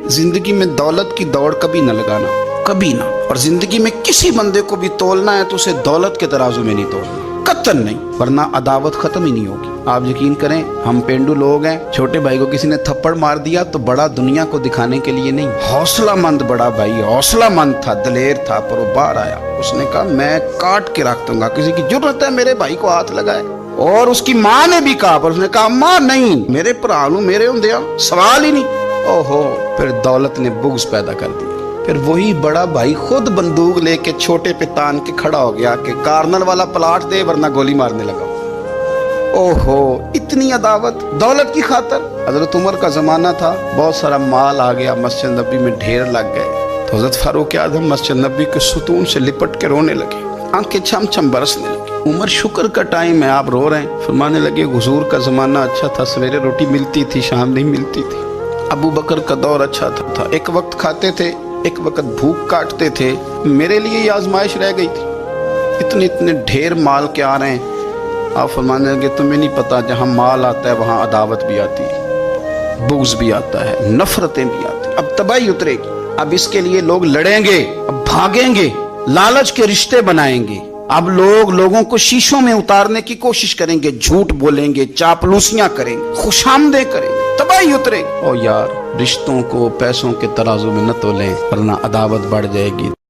जिंदगी में दौलत की दौड़ कभी न लगाना, कभी ना। और जिंदगी में किसी बंदे को भी तोलना है तो उसे दौलत के तराजू में नहीं तोलना, कतई नहीं, वरना अदावत खत्म ही नहीं होगी। आप यकीन करें, हम पेंडू लोग हैं, छोटे भाई को किसी ने थप्पड़ मार दिया तो बड़ा दुनिया को दिखाने के लिए नहीं, हौसला मंद बड़ा भाई हौसला मंद था, दलेर था, पर वो बाहर आया। उसने कहा मैं काट के रख दूंगा, किसी की जरूरत है मेरे भाई को हाथ लगाए। और उसकी माँ ने भी कहा, पर उसने कहा माँ नहीं, मेरे भरा नूं मेरे हुंदे सवाल ही नहीं। ओहो, फिर दौलत ने बुग़्ज़ पैदा कर दिया। फिर वही बड़ा भाई खुद बंदूक लेके छोटे पे तान के खड़ा हो गया कि कार्नल वाला प्लाट दे वरना गोली मारने लगा। ओहो, इतनी अदावत दौलत की खातर। हजरत उमर का जमाना था, बहुत सारा माल आ गया, मस्जिद नबी में ढेर लग गए, तो हजरत फारूक आज़म मस्जिद नबी के सुतून से लिपट के रोने लगे, आंखें छम छम बरसने लगी। उमर शुक्र का टाइम है, आप रो रहे हैं। फरमाने लगे हुजूर का जमाना अच्छा था, सवेरे रोटी मिलती थी, शाम नहीं मिलती थी। अबू बकर का दौर अच्छा था, एक वक्त खाते थे, एक वक्त भूख काटते थे। मेरे लिए ये आजमाइश रह गई थी। इतने इतने ढेर माल के आ रहे हैं। आप फरमाने लगे तुम्हें नहीं पता, जहाँ माल आता है वहाँ अदावत भी आती है, बुग़्ज़ भी आता है, नफरतें भी आती हैं। अब तबाही उतरेगी, अब इसके लिए लोग लड़ेंगे, अब भागेंगे, लालच के रिश्ते बनाएंगे। अब लोग लोगों को शीशों में उतारने की कोशिश करेंगे, झूठ बोलेंगे, चापलूसियां करेंगे, खुशामदें करेंगे, तबाही उतरेगी। ओ यार, रिश्तों को पैसों के तराजू में न तोलें, वरना अदावत बढ़ जाएगी।